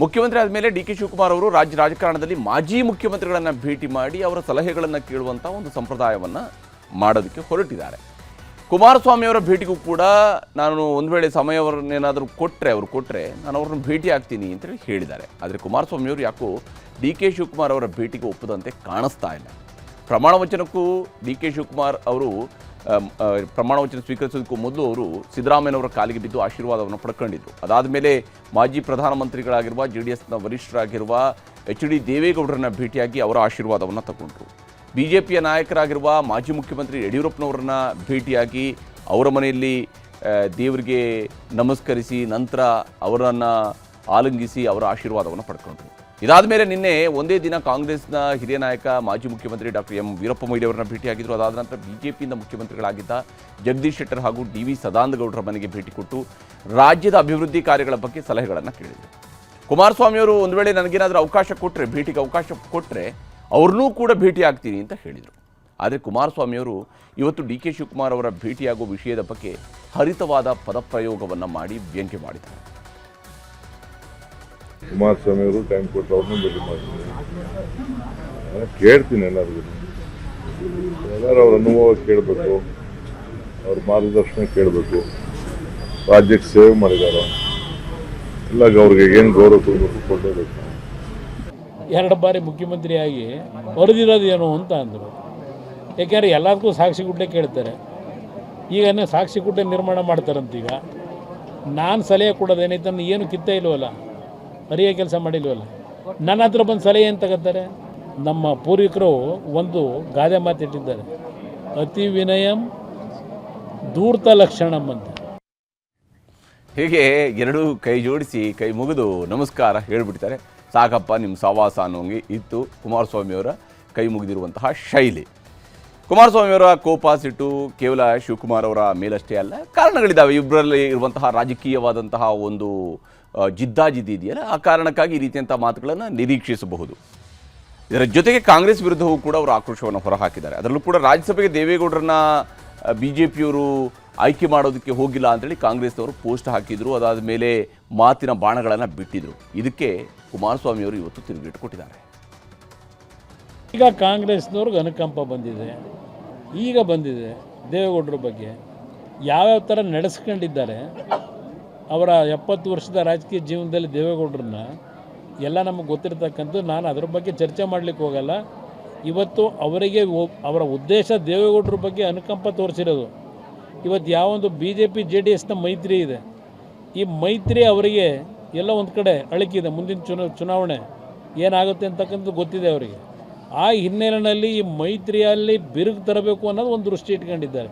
ಮುಖ್ಯಮಂತ್ರಿ ಆದಮೇಲೆ D K Shivakumar ಅವರು ರಾಜ್ಯ ರಾಜಕಾರಣದಲ್ಲಿ ಮಾಜಿ ಮುಖ್ಯಮಂತ್ರಿಗಳನ್ನು ಭೇಟಿ ಮಾಡಿ ಅವರ ಸಲಹೆಗಳನ್ನು ಕೇಳುವಂಥ ಒಂದು ಸಂಪ್ರದಾಯವನ್ನು ಮಾಡೋದಕ್ಕೆ ಹೊರಟಿದ್ದಾರೆ. ಕುಮಾರಸ್ವಾಮಿ ಅವರ ಭೇಟಿಗೂ ಕೂಡ ನಾನು ಒಂದು ವೇಳೆ ಸಮಯವನ್ನೇನಾದರೂ ಕೊಟ್ಟರೆ ನಾನು ಅವ್ರನ್ನ ಭೇಟಿ ಆಗ್ತೀನಿ ಅಂತೇಳಿ ಹೇಳಿದ್ದಾರೆ. ಆದರೆ ಕುಮಾರಸ್ವಾಮಿ ಅವರು ಯಾಕೋ ಡಿ ಕೆ ಶಿವಕುಮಾರ್ ಅವರ ಭೇಟಿಗೆ ಒಪ್ಪದಂತೆ ಕಾಣಿಸ್ತಾ ಇಲ್ಲ. ಪ್ರಮಾಣ ವಚನಕ್ಕೂ ಡಿ ಕೆ ಶಿವಕುಮಾರ್ ಅವರು ಪ್ರಮಾಣ ವಚನ ಸ್ವೀಕರಿಸೋದಕ್ಕೂ ಮೊದಲು ಅವರು ಸಿದ್ದರಾಮಯ್ಯನವರ ಕಾಲಿಗೆ ಬಿದ್ದು ಆಶೀರ್ವಾದವನ್ನು ಪಡ್ಕೊಂಡಿದ್ರು. ಅದಾದ ಮೇಲೆ ಮಾಜಿ ಪ್ರಧಾನಮಂತ್ರಿಗಳಾಗಿರುವ JDSನ ವರಿಷ್ಠರಾಗಿರುವ HD ದೇವೇಗೌಡರನ್ನ ಭೇಟಿಯಾಗಿ ಅವರ ಆಶೀರ್ವಾದವನ್ನು ತಗೊಂಡ್ರು. BJPಯ ನಾಯಕರಾಗಿರುವ ಮಾಜಿ ಮುಖ್ಯಮಂತ್ರಿ ಯಡಿಯೂರಪ್ಪನವರನ್ನ ಭೇಟಿಯಾಗಿ ಅವರ ಮನೆಯಲ್ಲಿ ದೇವರಿಗೆ ನಮಸ್ಕರಿಸಿ ನಂತರ ಅವರನ್ನು ಆಲಿಂಗಿಸಿ ಅವರ ಆಶೀರ್ವಾದವನ್ನು ಪಡ್ಕೊಂಡ್ರು. ಇದಾದ ಮೇಲೆ ನಿನ್ನೆ ಒಂದೇ ದಿನ ಕಾಂಗ್ರೆಸ್ನ ಹಿರಿಯ ನಾಯಕ ಮಾಜಿ ಮುಖ್ಯಮಂತ್ರಿ ಡಾಕ್ಟರ್ ಎಂ ವೀರಪ್ಪ ಮೊಯ್ಲಿ ಅವರನ್ನ ಭೇಟಿಯಾಗಿದ್ದರು. ಅದಾದ ನಂತರ BJPಯಿಂದ ಮುಖ್ಯಮಂತ್ರಿಗಳಾಗಿದ್ದ ಜಗದೀಶ್ ಶೆಟ್ಟರ್ ಹಾಗೂ DV ಸದಾನಂದಗೌಡರ ಮನೆಗೆ ಭೇಟಿ ಕೊಟ್ಟು ರಾಜ್ಯದ ಅಭಿವೃದ್ಧಿ ಕಾರ್ಯಗಳ ಬಗ್ಗೆ ಸಲಹೆಗಳನ್ನು ಕೇಳಿದರು. ಕುಮಾರಸ್ವಾಮಿ ಅವರು ಒಂದು ವೇಳೆ ನನಗೇನಾದರೂ ಭೇಟಿಗೆ ಅವಕಾಶ ಕೊಟ್ಟರೆ ಅವ್ರನ್ನೂ ಕೂಡ ಭೇಟಿ ಆಗ್ತೀನಿ ಅಂತ ಹೇಳಿದರು. ಆದರೆ ಕುಮಾರಸ್ವಾಮಿಯವರು ಇವತ್ತು ಡಿ ಕೆ ಶಿವಕುಮಾರ್ ಅವರ ಭೇಟಿಯಾಗುವ ವಿಷಯದ ಬಗ್ಗೆ ಹರಿತವಾದ ಪದಪ್ರಯೋಗವನ್ನು ಮಾಡಿ ವ್ಯಂಗ್ಯ ಮಾಡಿದ್ದಾರೆ. ಕುಮಾರಸ್ವಾಮಿ ಅವರು ಟೈಮ್ ಕೊಟ್ಟು ಅವ್ರನ್ನೂ ಭೇಟಿ ಮಾಡ್ತೀನಿ, ಕೇಳ್ತೀನಿ. ಎಲ್ಲರೂ ಅವ್ರ ಅನುಭವ ಕೇಳಬೇಕು, ಅವ್ರ ಮಾರ್ಗದರ್ಶನ ಕೇಳಬೇಕು. ರಾಜ್ಯಕ್ಕೆ ಸೇವೆ ಮಾಡಿದಾರ ಎಲ್ಲ ಅವ್ರಿಗೆ ಏನು ಗೌರವ ಕೊಡಬೇಕು ಕೊಡಬೇಕು. 2 ಬಾರಿ ಮುಖ್ಯಮಂತ್ರಿಯಾಗಿ ಹೊರದಿರೋದು ಏನು ಅಂತ ಅಂದರು. ಯಾಕೆಂದರೆ ಎಲ್ಲದಕ್ಕೂ ಸಾಕ್ಷಿ ಗುಡ್ಡೆ ಕೇಳ್ತಾರೆ. ಈಗ ಸಾಕ್ಷಿ ಗುಡ್ಡೆ ನಿರ್ಮಾಣ ಮಾಡ್ತಾರಂತೀಗ. ನಾನು ಸಲಹೆ ಕೊಡೋದೇನೈತೆ ಏನು ಕಿತ್ತ ಇಲ್ವಲ್ಲ, ಅರಿಯ ಕೆಲಸ ಮಾಡಿಲ್ವಲ್ಲ. ನನ್ನ ಹತ್ರ ಬಂದು ಸಲಹೆ ಏನು ತಗೋತಾರೆ? ನಮ್ಮ ಪೂರ್ವಿಕರು ಒಂದು ಗಾದೆ ಮಾತಿಟ್ಟಿದ್ದಾರೆ, ಅತಿ ವಿನಯಂ ಧೂರ್ತ ಲಕ್ಷಣಂ ಅಂತ. ಹೀಗೆ ಎರಡೂ ಕೈ ಜೋಡಿಸಿ ಕೈ ಮುಗಿದು ನಮಸ್ಕಾರ ಹೇಳಿಬಿಡ್ತಾರೆ. ಸಾಕಪ್ಪ ನಿಮ್ಮ ಸವಾಸ ಅನ್ನೋಂಗೆ ಇತ್ತು ಕುಮಾರಸ್ವಾಮಿಯವರ ಕೈ ಮುಗಿದಿರುವಂತಹ ಶೈಲಿ. ಕುಮಾರಸ್ವಾಮಿಯವರ ಕೋಪ ಸಿಟ್ಟು ಕೇವಲ ಶಿವಕುಮಾರ್ ಅವರ ಮೇಲಷ್ಟೇ ಅಲ್ಲ, ಕಾರಣಗಳಿದ್ದಾವೆ. ಇಬ್ಬರಲ್ಲಿ ಇರುವಂತಹ ರಾಜಕೀಯವಾದಂತಹ ಒಂದು ಜಿದ್ದಾಜಿದ್ದಿ ಇದೆಯಲ್ಲ, ಆ ಕಾರಣಕ್ಕಾಗಿ ಈ ರೀತಿಯಂಥ ಮಾತುಗಳನ್ನು ನಿರೀಕ್ಷಿಸಬಹುದು. ಇದರ ಜೊತೆಗೆ ಕಾಂಗ್ರೆಸ್ ವಿರುದ್ಧವೂ ಕೂಡ ಅವರು ಆಕ್ರೋಶವನ್ನು ಹೊರಹಾಕಿದ್ದಾರೆ. ಅದರಲ್ಲೂ ಕೂಡ ರಾಜ್ಯಸಭೆಗೆ ದೇವೇಗೌಡರನ್ನ BJPಯವರು ಆಯ್ಕೆ ಮಾಡೋದಕ್ಕೆ ಹೋಗಿಲ್ಲ ಅಂತೇಳಿ ಕಾಂಗ್ರೆಸ್ನವರು ಪೋಸ್ಟ್ ಹಾಕಿದರು. ಅದಾದ ಮೇಲೆ ಮಾತಿನ ಬಾಣಗಳನ್ನು ಬಿಟ್ಟಿದ್ರು. ಇದಕ್ಕೆ ಕುಮಾರಸ್ವಾಮಿಯವರು ಇವತ್ತು ತಿರುಗೇಟು ಕೊಟ್ಟಿದ್ದಾರೆ. ಈಗ ಕಾಂಗ್ರೆಸ್ನವ್ರಿಗೆ ಅನುಕಂಪ ಬಂದಿದೆ. ಈಗ ಬಂದಿದೆ ದೇವೇಗೌಡರ ಬಗ್ಗೆ ಯಾವ್ಯಾವ ಥರ ನಡೆಸ್ಕೊಂಡಿದ್ದಾರೆ. ಅವರ 70 ವರ್ಷದ ರಾಜಕೀಯ ಜೀವನದಲ್ಲಿ ದೇವೇಗೌಡರನ್ನ ಎಲ್ಲ ನಮಗೆ ಗೊತ್ತಿರ್ತಕ್ಕಂಥ. ನಾನು ಅದರ ಬಗ್ಗೆ ಚರ್ಚೆ ಮಾಡಲಿಕ್ಕೆ ಹೋಗಲ್ಲ. ಇವತ್ತು ಅವರಿಗೆ ಅವರ ಉದ್ದೇಶ ದೇವೇಗೌಡರ ಬಗ್ಗೆ ಅನುಕಂಪ ತೋರಿಸಿರೋದು. ಇವತ್ತು ಯಾವೊಂದು BJP JDSನ ಮೈತ್ರಿ ಇದೆ, ಈ ಮೈತ್ರಿ ಅವರಿಗೆ ಎಲ್ಲ ಒಂದು ಕಡೆ ಅಳಕಿದೆ. ಮುಂದಿನ ಚುನಾವಣೆ ಏನಾಗುತ್ತೆ ಅಂತಕ್ಕಂಥದ್ದು ಗೊತ್ತಿದೆ ಅವರಿಗೆ. ಆ ಹಿನ್ನೆಲೆಯಲ್ಲಿ ಈ ಮೈತ್ರಿಯಲ್ಲಿ ಬಿರುಕು ತರಬೇಕು ಅನ್ನೋದು ಒಂದು ದೃಷ್ಟಿ ಇಟ್ಕೊಂಡಿದ್ದಾರೆ.